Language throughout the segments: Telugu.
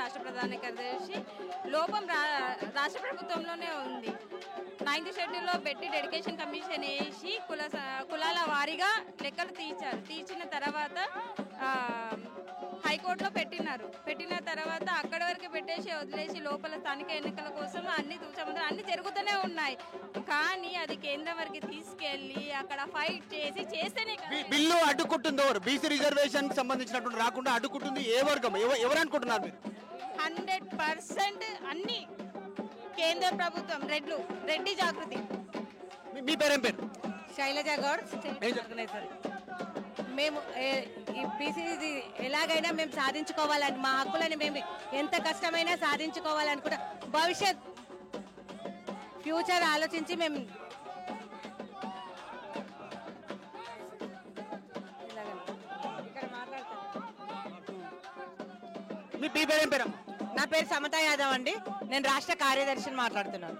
రాష్ట్ర ప్రధాన కార్యదర్శి. లోపం రాష్ట్ర ప్రభుత్వంలోనే ఉంది. 9th షెడ్యూల్లో పెట్టి డెడికేషన్ కమిషన్ వేసి కులాల వారీగా లెక్కలు తీర్చిన తర్వాత హైకోర్టులో పెట్టిన తర్వాత అక్కడి వరకు పెట్టేసి వదిలేసి లోపల స్థానిక ఎన్నికల కోసం అన్ని తూచముద్ర అన్ని జరుగుతూనే ఉన్నాయి. కానీ అది కేంద్రం వరకు తీసుకెళ్లి అక్కడ ఫైట్ చేస్తేనే బిల్లు అడ్డుకుంటుందో బీసీ రిజర్వేషన్ సంబంధించినటువంటి రాకుండా అడ్డుకుంటుంది ఏ వర్గం ఎవరు అనుకుంటున్నారు మీరు? 100% అన్ని కేంద్ర ప్రభుత్వం రెడ్డి జాగృతి. మీ పేరేం పేరు? శైలజ గౌడ్. మేము ఈ బీసీది ఎలాగైనా మేము సాధించుకోవాలని, మా హక్కులని మేము ఎంత కష్టమైనా సాధించుకోవాలనుకుంటా. భవిష్యత్ ఫ్యూచర్ ఆలోచించి మేము ఇక్కడ మాట్లాడతాం. మీ పేరేం పేరు? నా పేరు సమత యాదవ్ అండి. నేను రాష్ట్ర కార్యదర్శిని మాట్లాడుతున్నాను.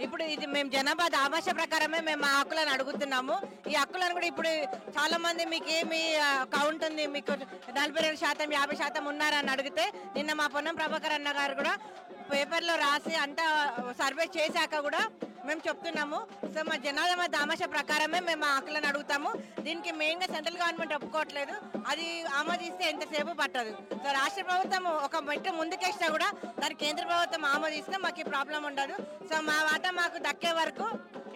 ఇప్పుడు ఇది మేము జనాభా దామాష ప్రకారమే మేము మా హక్కులను అడుగుతున్నాము. ఈ హక్కులను కూడా ఇప్పుడు చాలా మంది మీకు ఏమి కౌంట్ ఉంది, మీకు 42% 50% ఉన్నారని అడిగితే నిన్న మా పొన్నం ప్రభాకర్ అన్న గారు కూడా పేపర్లో రాసి అంతా సర్వే చేశాక కూడా మేము చెప్తున్నాము. సో మా జనాభా దామాష ప్రకారమే మేము మా హక్కులను అడుగుతాము. దీనికి మెయిన్గా సెంట్రల్ గవర్నమెంట్ ఒప్పుకోవట్లేదు. అది ఆమోదిస్తే ఎంతసేపు పట్టదు. సో రాష్ట్ర ప్రభుత్వం ఒక మెట్టు ముందుకేసినా కూడా దాని కేంద్ర ప్రభుత్వం ఆమోదిస్తే మాకు ఈ ప్రాబ్లం ఉండదు. సో మా వాటా మాకు దక్కే వరకు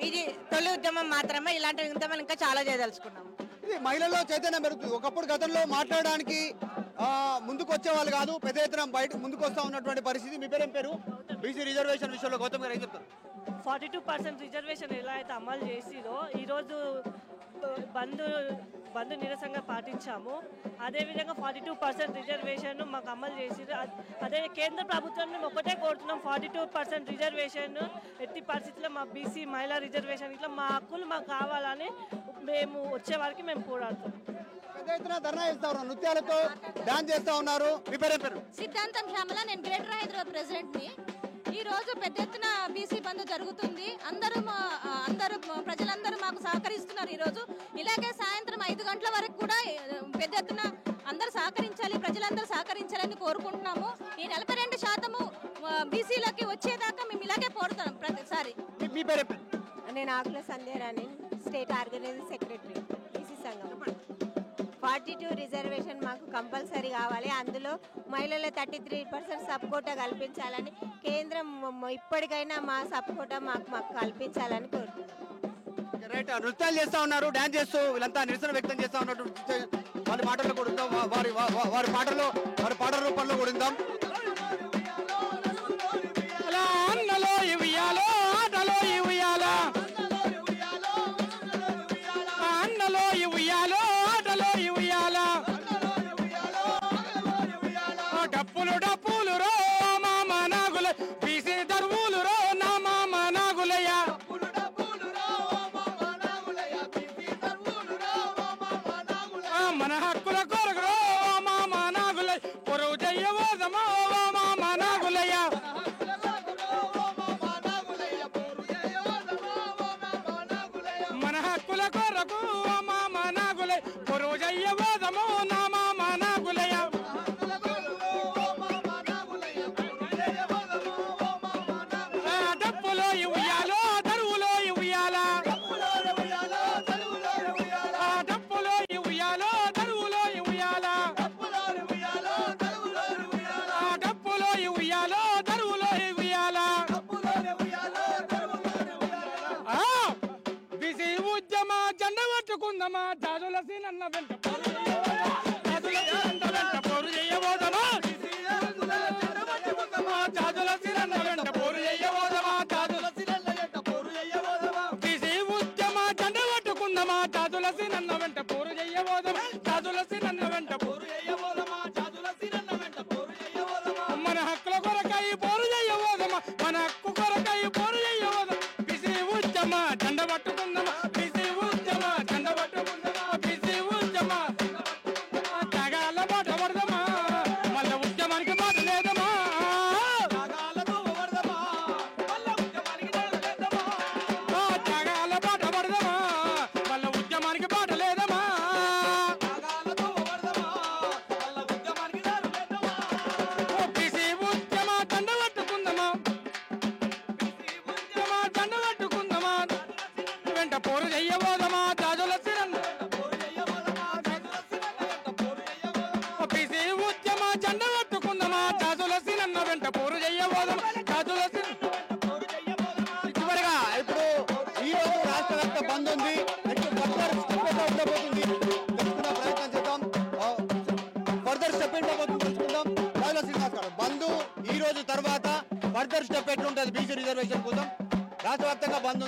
ఇది తొలి ఉద్యమం మాత్రమే. ఇలాంటి ఉద్యమాలు ఇంకా చాలా చేయదలుచుకున్నాము. ఇది మహిళల్లో చైతన్యం పెరుగుతుంది. ఒకప్పుడు గతంలో మాట్లాడడానికి ముందుకు వచ్చేవాళ్ళు కాదు, పెద్ద ఎత్తున బయట ముందుకు వస్తా ఉన్నటువంటి పరిస్థితి. మీ పేరేం పేరు? బీసీ రిజర్వేషన్ విషయంలో గౌతమ్ గారు ఏం చెప్తారు? 42% రిజర్వేషన్ ఎలా అయితే అమలు చేసిరో ఈరోజు బంద్ నిరసనగా పాటించాము. అదేవిధంగా 42% రిజర్వేషన్ మాకు అమలు చేసిరు. అదే కేంద్ర ప్రభుత్వం మేము ఒకటే కోరుతున్నాం, 42% రిజర్వేషన్ ఎట్టి పరిస్థితుల్లో మా బీసీ మహిళా రిజర్వేషన్ ఇట్లా మా హక్కులు మాకు కావాలని మేము వచ్చే వరకు మేము పోరాడుతున్నాం. పెద్ద ఎత్తున ధర్నా చేస్తా ఉన్నారు, నృత్యాలతో డాన్స్ చేస్తా ఉన్నారు. మీ పేరేం పేరు? సిద్ధాంతం శ్యామల. నేను గ్రేటర్ హైదరాబాద్ ప్రెసిడెంట్ని. ఈ రోజు పెద్ద ఎత్తున బీసీ బంద్ జరుగుతుంది. అందరూ ప్రజలందరూ మాకు సహకరిస్తున్నారు. ఈ రోజు ఇలాగే సాయంత్రం 5 గంటల వరకు కూడా పెద్ద ఎత్తున అందరూ సహకరించాలి, ప్రజలందరూ సహకరించాలని కోరుకుంటున్నాము. ఈ 42% బీసీలకి వచ్చేదాకా మేము ఇలాగే పోరుతున్నాం ప్రతిసారి. మీ పేరేం పేరు? నేను Akula Sandhyarani, state organising secretary BC Sangham. 42 reservation మాకు కంపల్సరీ కావాలి. అందులో మహిళల 33% సబ్ కోటా కల్పించాలని కేంద్రం ఇప్పటికైనా మా సబ్ కోటా మాకు కల్పించాలని కోరుతున్నాం. రైట్, నృత్యాలు చేస్తా ఉన్నారు, డాన్స్ చేస్తూ వీళ్ళంతా నిరసన వ్యక్తం చేస్తా ఉన్నట్టు వారి మాటల్లో కూడా ఉందాం. వారి పాటల రూపంలో కూడా ఉందాం. అన్నలో ఇవ్యాలో ఆటలో ఇవ్యాలా, అన్నలో ఇవ్యాలో ఆటలో ఇవ్యాలా, డప్పులు రో మామ నాగుల బీసీ దరువులు రో నా మామ నాగులయ్య, మన హక్కుల కొరకు రో మామ నాగులయ్య, పొరుగు చెయ్యవోదమో మామ నాగులయ్య, మన హక్కుల కొరకు మామ నాగులయ్య, పొరుగు చెయ్యవోదమో నా మామ నాగులయ్య. డప్పులో ఇవ్యాలో దరువులో ఇవ్యాలా, డప్పులో ఇవ్యాలో దరువులో ఇవ్యాలా, డప్పులో ఇవ్యాలో దరువులో ఇవ్యాలా. బీసీ ఉద్యమ జెండ పట్టుకుందమా, జాజుల సీనన్న వెంట పోరు చేయబోదమా, జాజుల సీనన్న వెంట పోరు చేయబోదమా, బీసీ ఉద్యమ జెండ పట్టుకుందమా, జాజుల సీనన్న వెంట పోరు చేయబోదమా, జాజుల సీనన్న వెంట పోరు చేయబోదమా, మన హక్కుల కొరకై పోరు చేయబోదమా, మన హక్కు కొరకై పోరు చేయబోదమా, బీసీ ఉద్యమ జెండ పట్టుకుందమా, బీసీ ఉద్యమ జెండ పట్టుకుందమా, బీసీ ఉద్యమ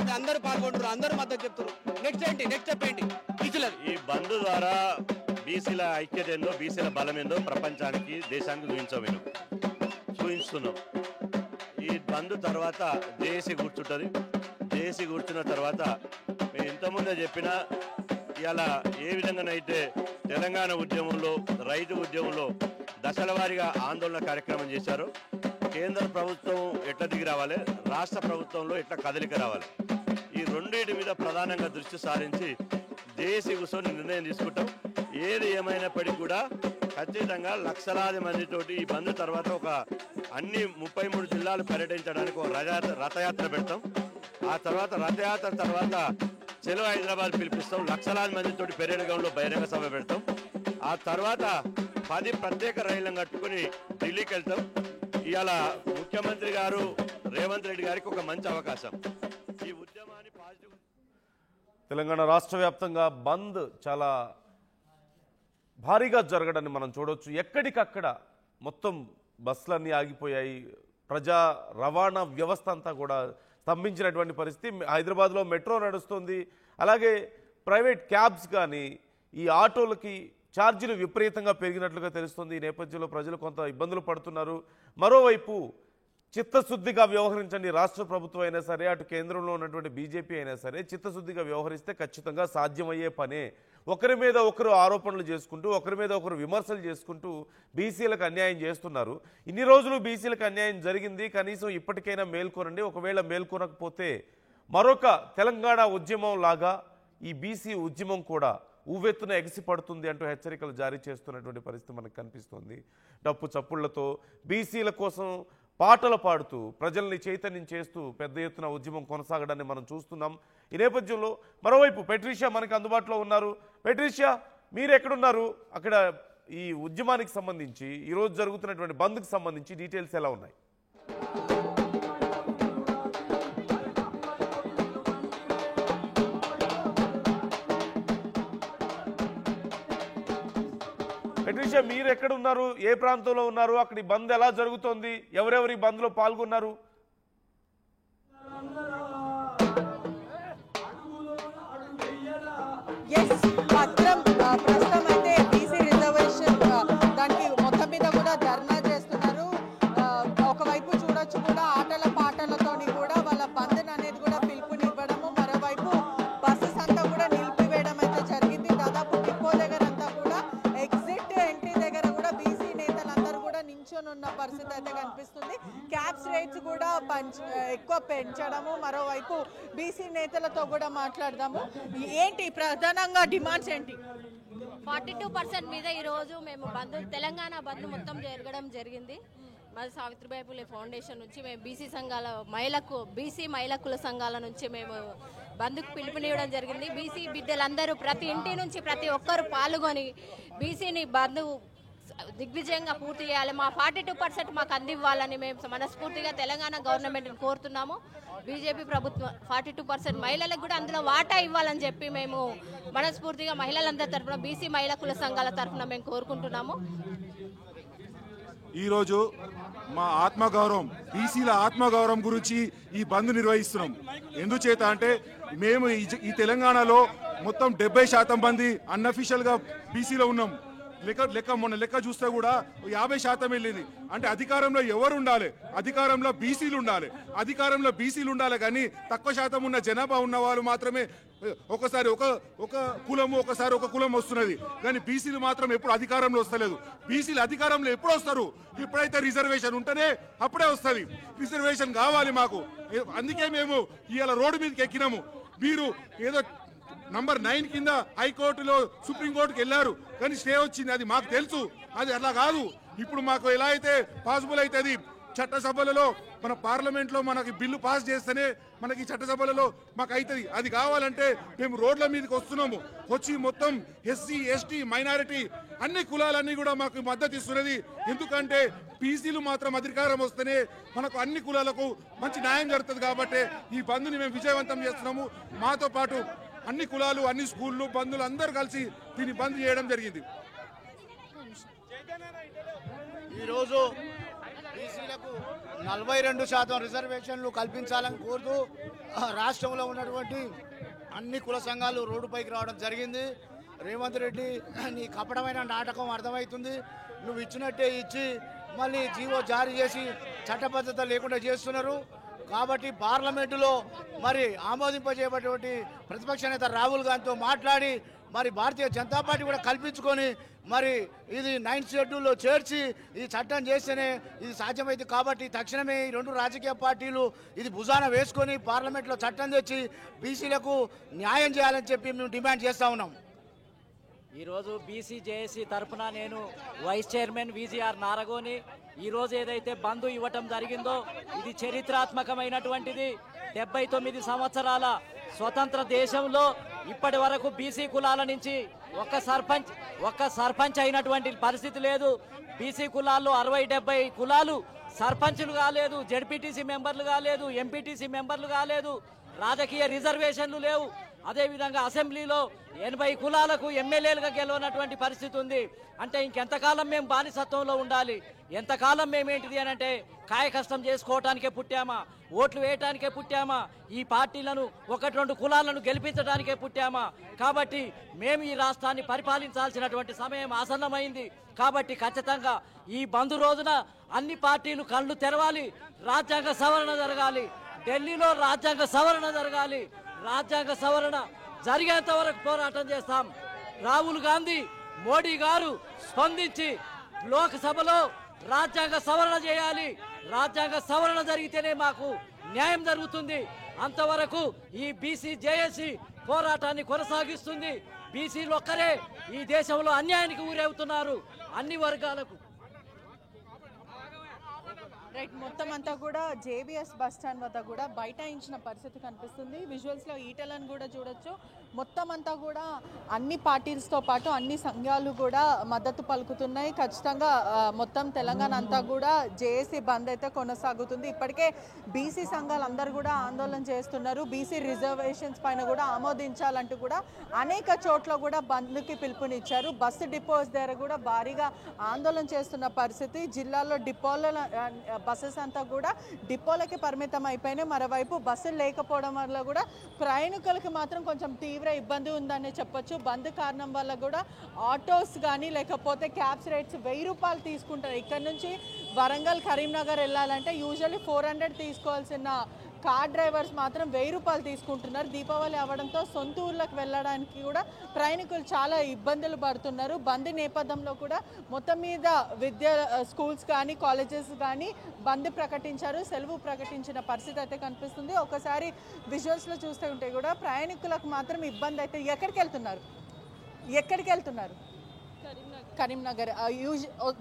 ఉంది, అందరూ పాల్గొంటారు, అందరూ మద్దతు చెప్తారు. నెక్స్ట్ స్టెప్ ఏంటి బీసీలది? ఈ బంద్ ద్వారా బీసీల ఐక్యత ఏందో, బీసీల బలం ఏందో ప్రపంచానికి, దేశానికి చూపించుతున్నాం. ఈ బంద్ తర్వాత జేఏసీ కూర్చుంటుంది. జేఏసీ కూర్చున్న తర్వాత మేము ఇంతకుముందే చెప్పినా ఇలా ఏ విధంగానైతే తెలంగాణ ఉద్యమంలో, రైతు ఉద్యమంలో దశల వారీగా ఆందోళన కార్యక్రమం చేశారు. కేంద్ర ప్రభుత్వం ఎట్లా దిగి రావాలి, రాష్ట్ర ప్రభుత్వంలో ఎట్లా కదలిక రావాలి, ఈ రెండింటి మీద ప్రధానంగా దృష్టి సారించి జేఏసీ కూర్చొని నిర్ణయం తీసుకుంటాం. ఏది ఏమైనప్పటికీ కూడా ఖచ్చితంగా లక్షలాది మందితోటి ఈ బంద్ తర్వాత ఒక అన్ని 33 జిల్లాలు పర్యటించడానికి ఒక రథయాత్ర పెడతాం. ఆ తర్వాత రథయాత్ర తర్వాత చెలో హైదరాబాద్ పిలిపిస్తాం. లక్షలాది మందితోటి పెరేడ్గౌన్లో బహిరంగ సభ పెడతాం. ఆ తర్వాత 10 ప్రత్యేక రైళ్లను కట్టుకుని ఢిల్లీకి వెళ్తాం. ఇవాళ ముఖ్యమంత్రి గారు రేవంత్ రెడ్డి గారికి ఒక మంచి అవకాశం. ఈ ఉద్యమాన్ని పాజిటివ్. తెలంగాణ రాష్ట్ర వ్యాప్తంగా బంద్ చాలా భారీగా జరగడాన్ని మనం చూడవచ్చు. ఎక్కడికక్కడ మొత్తం బస్సులన్నీ ఆగిపోయాయి. ప్రజా రవాణా వ్యవస్థ అంతా కూడా స్తంభించినటువంటి పరిస్థితి. హైదరాబాద్లో మెట్రో నడుస్తుంది. అలాగే ప్రైవేట్ క్యాబ్స్ కానీ ఈ ఆటోలకి ఛార్జీలు విపరీతంగా పెరిగినట్లుగా తెలుస్తుంది. ఈ నేపథ్యంలో ప్రజలు కొంత ఇబ్బందులు పడుతున్నారు. మరోవైపు చిత్తశుద్ధిగా వ్యవహరించండి రాష్ట్ర ప్రభుత్వం అయినా సరే, అటు కేంద్రంలో ఉన్నటువంటి బీజేపీ అయినా సరే, చిత్తశుద్ధిగా వ్యవహరిస్తే ఖచ్చితంగా సాధ్యమయ్యే పనే. ఒకరి మీద ఒకరు ఆరోపణలు చేసుకుంటూ, ఒకరి మీద ఒకరు విమర్శలు చేసుకుంటూ బీసీలకు అన్యాయం చేస్తున్నారు. ఇన్ని రోజులు బీసీలకు అన్యాయం జరిగింది, కనీసం ఇప్పటికైనా మేల్కొనండి. ఒకవేళ మేల్కొనకపోతే మరొక తెలంగాణ ఉద్యమం లాగా ఈ బీసీ ఉద్యమం కూడా ఊవెత్తున ఎగిసిపడుతుంది అంటూ హెచ్చరికలు జారీ చేస్తున్నటువంటి పరిస్థితి మనకు కనిపిస్తుంది. డప్పు చప్పుళ్లతో బీసీల కోసం పాటలు పాడుతూ ప్రజల్ని చైతన్యం చేస్తూ పెద్ద ఎత్తున ఉద్యమం కొనసాగడాన్ని మనం చూస్తున్నాం. ఈ నేపథ్యంలో మరోవైపు పెట్రిషియా మనకు అందుబాటులో ఉన్నారు. పెట్రిషియా, మీరు ఎక్కడున్నారు? అక్కడ ఈ ఉద్యమానికి సంబంధించి, ఈరోజు జరుగుతున్నటువంటి బంద్కి సంబంధించి డీటెయిల్స్ ఎలా ఉన్నాయి? పెట్రిషియా, మీరు ఎక్కడ ఉన్నారు? ఏ ప్రాంతంలో ఉన్నారు? అక్కడ బంద్ ఎలా జరుగుతోంది? ఎవరెవరు ఈ బంద్లో పాల్గొన్నారు? ప్రస్తుతం అయితే బీసీ రిజర్వేషన్ దానికి మొత్తం మీద కూడా ధర్నా చేస్తున్నారు. ఒకవైపు చూడొచ్చు కూడా ఆటల పాటలతోని కూడా వాళ్ళ బంద్ అనేది కూడా పిలుపునివ్వడము, మరోవైపు బస్సెస్ అంతా కూడా నిలిపివేయడం అయితే జరిగింది. దాదాపు డిపో దగ్గర అంతా కూడా ఎగ్జిట్ ఎంట్రీ దగ్గర కూడా బీసీ నేతలందరూ కూడా నించొని ఉన్న పరిస్థితి అయితే కనిపిస్తుంది. క్యాబ్స్ రేట్స్ కూడా ఎక్కువ పెంచడము, మరోవైపు బీసీ నేతలతో కూడా మాట్లాడదాము. ఏంటి ప్రధానంగా డిమాండ్స్ ఏంటి? 42% మీద ఈరోజు మేము బంద్, తెలంగాణ బంద్ మొత్తం జరగడం జరిగింది. మరి సావిత్రిబాయి పూలే ఫౌండేషన్ నుంచి మేము బీసీ మహిళకుల సంఘాల నుంచి మేము బంద్కు పిలుపునివ్వడం జరిగింది. బీసీ బిడ్డలందరూ ప్రతి ఇంటి నుంచి ప్రతి ఒక్కరు పాల్గొని బీసీని బంద్ దిగ్విజయంగా పూర్తి చేయాలి. మా 42% మాకు అందివ్వాలని మేము మనస్ఫూర్తిగా తెలంగాణ గవర్నమెంట్ని కోరుతున్నాము. బీజేపీ ప్రభుత్వం 42% మహిళలకు కూడా అందులో వాటా ఇవ్వాలని చెప్పి మేము మనస్ఫూర్తిగా మహిళలందరి తరఫున, బీసీ మహిళకుల సంఘాల తరఫున మేము కోరుకుంటున్నాము. ఈరోజు మా ఆత్మగౌరవం, బీసీల ఆత్మగౌరవం గురించి ఈ బంద్ నిర్వహిస్తున్నాం. ఎందుచేత అంటే మేము ఈ తెలంగాణలో మొత్తం 70% మంది అన్అఫీషియల్గా బీసీలో ఉన్నాం. మొన్న లెక్క చూస్తే కూడా 50% వెళ్ళింది. అంటే అధికారంలో ఎవరు ఉండాలి? అధికారంలో బీసీలు ఉండాలి కానీ తక్కువ శాతం ఉన్న జనాభా ఉన్న వాళ్ళు మాత్రమే ఒకసారి ఒక కులము, ఒకసారి ఒక కులం వస్తున్నది. కానీ బీసీలు మాత్రం ఎప్పుడు అధికారంలో వస్తలేదు. బీసీలు అధికారంలో ఎప్పుడు వస్తారు? ఎప్పుడైతే రిజర్వేషన్ ఉంటేనే అప్పుడే వస్తుంది. రిజర్వేషన్ కావాలి మాకు. అందుకే మేము ఇవాళ రోడ్డు మీదకి ఎక్కినాము. మీరు ఏదో నంబర్ 9 కింద హైకోర్టులో సుప్రీంకోర్టుకి వెళ్ళారు, కానీ స్టే వచ్చింది. అది మాకు తెలుసు, అది అలా కాదు. ఇప్పుడు మాకు ఎలా అయితే పాసిబుల్ అవుతుంది, చట్టసభలలో మన పార్లమెంట్లో మనకి బిల్లు పాస్ చేస్తేనే మనకి చట్టసభలలో మాకు అవుతుంది. అది కావాలంటే మేము రోడ్ల మీదకి వస్తున్నాము. వచ్చి మొత్తం ఎస్సీ, ఎస్టీ, మైనారిటీ అన్ని కులాలన్నీ కూడా మాకు మద్దతు ఇస్తున్నది. ఎందుకంటే బీసీలు మాత్రం అధికారం వస్తేనే మనకు అన్ని కులాలకు మంచి న్యాయం జరుగుతుంది. కాబట్టి ఈ బంద్ని మేము విజయవంతం చేస్తున్నాము. మాతో పాటు అన్ని కులాలు, అన్ని స్కూళ్ళు, బంధువులు అందరూ కలిసి దీన్ని బంద్ చేయడం జరిగింది. ఈరోజు బీసీల బీసీలకు 42% రిజర్వేషన్లు కల్పించాలని కోరుతూ రాష్ట్రంలో ఉన్నటువంటి అన్ని కుల సంఘాలు రోడ్డుపైకి రావడం జరిగింది. రేవంత్ రెడ్డి నీ కపటమైన నాటకం అర్థమవుతుంది. నువ్వు ఇచ్చినట్టే ఇచ్చి మళ్ళీ జీవో జారీ చేసి చట్టబద్ధత లేకుండా చేస్తున్నారు. కాబట్టి పార్లమెంటులో మరి ఆమోదింపజేయబడినటువంటి ప్రతిపక్ష నేత రాహుల్ గాంధీతో మాట్లాడి మరి భారతీయ జనతా పార్టీ కూడా కల్పించుకొని మరి ఇది 9th షెడ్యూల్లో చేర్చి ఈ చట్టం చేస్తేనే ఇది సాధ్యమైంది. కాబట్టి తక్షణమే ఈ రెండు రాజకీయ పార్టీలు ఇది భుజాన వేసుకొని పార్లమెంట్లో చట్టం తెచ్చి బీసీలకు న్యాయం చేయాలని చెప్పి మేము డిమాండ్ చేస్తూ ఉన్నాం. ఈరోజు బీసీ జేఏసీ తరఫున నేను వైస్ చైర్మన్ విజిఆర్ నారగోని ఈరోజు ఏదైతే బంధు ఇవ్వటం జరిగిందో ఇది చరిత్రాత్మకమైనటువంటిది. 79 సంవత్సరాల స్వతంత్ర దేశంలో ఇప్పటి వరకు బీసీ కులాల నుంచి ఒక్క సర్పంచ్ అయినటువంటి పరిస్థితి లేదు. బీసీ కులాల్లో 60-70 కులాలు సర్పంచులు కాలేదు, జెడ్పీటీసీ మెంబర్లు కాలేదు, ఎంపీటీసీ మెంబర్లు కాలేదు, రాజకీయ రిజర్వేషన్లు లేవు. అదేవిధంగా అసెంబ్లీలో 80 కులాలకు ఎమ్మెల్యేలుగా గెలవనటువంటి పరిస్థితి ఉంది. అంటే ఇంకెంతకాలం మేము బానిసత్వంలో ఉండాలి? ఎంతకాలం మేమేంటిది అని అంటే కాయ కష్టం చేసుకోవటానికే పుట్టామా? ఓట్లు వేయటానికే పుట్టామా? ఈ పార్టీలను 1-2 కులాలను గెలిపించడానికే పుట్టామా? కాబట్టి మేము ఈ రాష్ట్రాన్ని పరిపాలించాల్సినటువంటి సమయం ఆసన్నమైంది. కాబట్టి ఖచ్చితంగా ఈ బంద్ రోజున అన్ని పార్టీలు కళ్ళు తెరవాలి. రాజ్యాంగ సవరణ జరగాలి. ఢిల్లీలో రాజ్యాంగ సవరణ జరగాలి. రాజ్యాంగ సవరణ జరిగేంత వరకు పోరాటం చేస్తాం. రాహుల్ గాంధీ, మోడీ గారు స్పందించి లోక్సభలో రాజ్యాంగ సవరణ చేయాలి. రాజ్యాంగ సవరణ జరిగితేనే మాకు న్యాయం జరుగుతుంది. అంతవరకు ఈ బీసీ జేఏసీ పోరాటాన్ని కొనసాగిస్తుంది. బీసీలు ఒక్కరే ఈ దేశంలో అన్యాయానికి ఊరవుతున్నారు. అన్ని వర్గాలకు రైట్, మొత్తం అంతా కూడా జేబీఎస్ బస్ స్టాండ్ వద్ద కూడా బైఠాయించిన పరిస్థితి కనిపిస్తుంది. విజువల్స్లో ఈటలను కూడా చూడొచ్చు. మొత్తం అంతా కూడా అన్ని పార్టీలతో పాటు అన్ని సంఘాలు కూడా మద్దతు పలుకుతున్నాయి. ఖచ్చితంగా మొత్తం తెలంగాణ అంతా కూడా జేఏసీ బంద్ అయితే కొనసాగుతుంది. ఇప్పటికే బీసీ సంఘాలు అందరూ కూడా ఆందోళన చేస్తున్నారు. బీసీ రిజర్వేషన్స్ పైన కూడా ఆమోదించాలంటూ కూడా అనేక చోట్ల కూడా బంద్కి పిలుపునిచ్చారు. బస్సు డిపోస్ దగ్గర కూడా భారీగా ఆందోళన చేస్తున్న పరిస్థితి. జిల్లాలో డిపోల బస్సెస్ అంతా కూడా డిపోలకి పరిమితం అయిపోయినాయి. మరోవైపు బస్సులు లేకపోవడం వల్ల కూడా ప్రయాణికులకి మాత్రం కొంచెం తీవ్ర ఇబ్బంది ఉందని చెప్పొచ్చు. బంద్ కారణం వల్ల కూడా ఆటోస్ కానీ లేకపోతే క్యాబ్స్ రేట్స్ 1000 రూపాయలు తీసుకుంటారు. ఇక్కడ నుంచి వరంగల్, కరీంనగర్ వెళ్ళాలంటే యూజువల్లీ 400 తీసుకోవాల్సిన కార్ డ్రైవర్స్ మాత్రం 1000 రూపాయలు తీసుకుంటున్నారు. దీపావళి అవ్వడంతో సొంత ఊర్లకు వెళ్ళడానికి కూడా ప్రయాణికులు చాలా ఇబ్బందులు పడుతున్నారు. బంద్ నేపథ్యంలో కూడా మొత్తం మీద స్కూల్స్ కానీ కాలేజెస్ కానీ బంద్ ప్రకటించారు. సెలవు ప్రకటించిన పరిస్థితి అయితే కనిపిస్తుంది. ఒకసారి విజువల్స్లో చూస్తూ ఉంటే కూడా ప్రయాణికులకు మాత్రం ఇబ్బంది అయితే. ఎక్కడికి వెళ్తున్నారు? కరీంనగర్.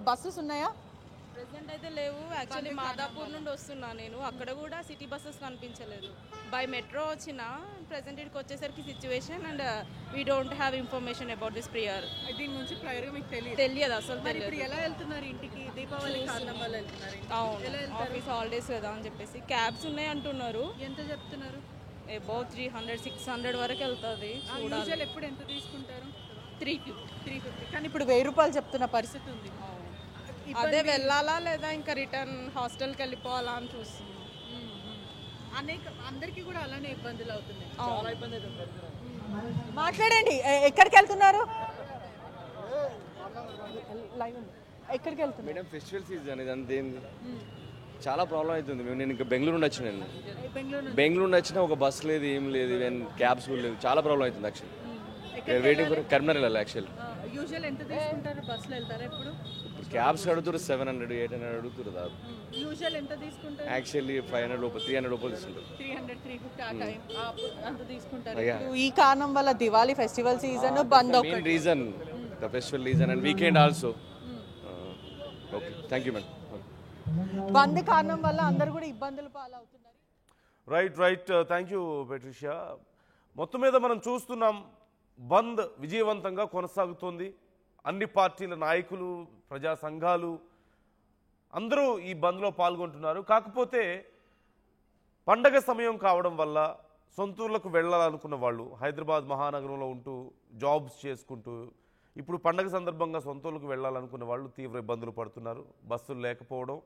బస్సెస్ ఉన్నాయా? ప్రెసెంట్ అయితే లేవు. యాక్చువల్లీ మాదాపూర్ నుండి వస్తున్నా నేను. అక్కడ కూడా సిటీ బస్సెస్ కనిపించలేదు. బై మెట్రో వచ్చిన ప్రెసెంట్ ఇక్కడికి వచ్చేసరికి situation and we don't have information about this prior. దీని నుంచి ప్రియర్గా మీకు తెలియదు అసలు. ఇప్పుడు ఎలా వెళ్తున్నారు ఇంటికి? దీపావళి కారణం వల్ల వెళ్తున్నారు. అవును, ఆఫీస్ హాలిడేస్ కదా అని చెప్పేసి క్యాబ్స్ ఉన్నాయి అంటున్నారు. ఎంత చెప్తున్నారు? అబౌట్ 300-600 వరకు వెళ్తుంది. ఎప్పుడు ఎంత తీసుకుంటారు? 350. కానీ ఇప్పుడు 1000 రూపాయలు చెప్తున్న పరిస్థితి ఉంది. అదే వెళ్ళాలా లేదా ఇంకా రిటర్న్ హాస్టల్కి వెళ్ళిపోవాలా అని చూస్తుంది. అందరికీ కూడా అలానే ఇబ్బందులు అవుతున్నాయి. చాలా ఇబ్బంది అవుతుంది. మాట్లాడండి. ఎక్కడికి వెళ్తున్నారు? ఎక్కడికి వెళ్తున్నారు? మేడం ఫెస్టివల్ సీజన్ ఇదంతా చాలా ప్రాబ్లం అవుతుంది. నేను ఇంకా బెంగళూరు నుండి వచ్చిన. బెంగళూరు నుండి వచ్చిన ఒక బస్ లేదు, ఏం లేదు, ఈవెన్ క్యాబ్స్ కూడా లేదు. చాలా ప్రాబ్లం అవుతుంది యాక్చువల్లీ. వెయిటింగ్ ఫర్ కరీంనగర్ వెళ్ళాలి యాక్చువల్లీ. యూజువల్ ఎంత తీసుకుంటారు? బస్సులో వెళ్తారా? ఇప్పుడు క్యాబ్స్ అడుగుతారు 700-800 అడుగుతారు. దాదాపు యూజువల్ ఎంత తీసుకుంటారు? యాక్చువల్లీ 500 రూపాయలు 300 రూపాయలు తీసుకుంటారు. 300-350 ఆ టైం అంత తీసుకుంటారు. ఈ కారణం వల్ల Diwali festival season bandh. Main reason the festival reason and weekend also. Okay, thank you madam. Bandh కారణం వల్ల అందరూ కూడా ఇబ్బందులు పాలవుతున్నారు. Right, thank you Patricia. మొత్తం మీద మనం చూస్తున్నాం బంద్ విజయవంతంగా కొనసాగుతోంది. అన్ని పార్టీల నాయకులు, ప్రజా సంఘాలు అందరూ ఈ బంద్లో పాల్గొంటున్నారు. కాకపోతే పండగ సమయం కావడం వల్ల సొంతూర్లకు వెళ్ళాలనుకున్న వాళ్ళు హైదరాబాద్ మహానగరంలో ఉంటూ జాబ్స్ చేసుకుంటూ ఇప్పుడు పండగ సందర్భంగా సొంతూర్లకు వెళ్ళాలనుకున్న వాళ్ళు తీవ్ర ఇబ్బందులు పడుతున్నారు. బస్సులు లేకపోవడం,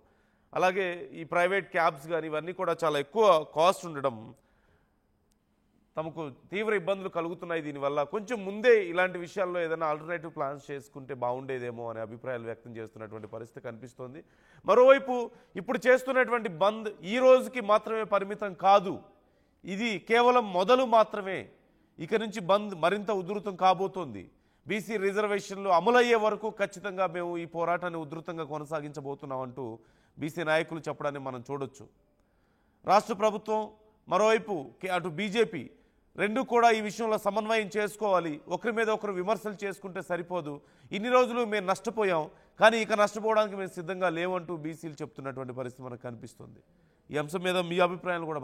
అలాగే ఈ ప్రైవేట్ క్యాబ్స్ కానీ ఇవన్నీ కూడా చాలా ఎక్కువ కాస్ట్ ఉండడం తమకు తీవ్ర ఇబ్బందులు కలుగుతున్నాయి. దీనివల్ల కొంచెం ముందే ఇలాంటి విషయాల్లో ఏదైనా ఆల్టర్నేటివ్ ప్లాన్స్ చేసుకుంటే బాగుండేదేమో అనే అభిప్రాయాలు వ్యక్తం చేస్తున్నటువంటి పరిస్థితి కనిపిస్తోంది. మరోవైపు ఇప్పుడు చేస్తున్నటువంటి బంద్ ఈ రోజుకి మాత్రమే పరిమితం కాదు, ఇది కేవలం మొదలు మాత్రమే. ఇక నుంచి బంద్ మరింత ఉధృతం కాబోతోంది. బీసీ రిజర్వేషన్లు అమలయ్యే వరకు ఖచ్చితంగా మేము ఈ పోరాటాన్ని ఉధృతంగా కొనసాగించబోతున్నామంటూ బీసీ నాయకులు చెప్పడాన్ని మనం చూడొచ్చు. రాష్ట్ర ప్రభుత్వం మరోవైపు అటు బీజేపీ రెండు కూడా ఈ విషయంలో సమన్వయం చేసుకోవాలి. ఒకరి మీద ఒకరు విమర్శలు చేసుకుంటే సరిపోదు. ఇన్ని రోజులు మేము నష్టపోయాం, కానీ ఇక నష్టపోవడానికి మేము సిద్ధంగా లేవంటూ బీసీలు చెప్తున్నటువంటి పరిస్థితి మనకు కనిపిస్తుంది. ఈ అంశం మీద మీ అభిప్రాయాలు కూడా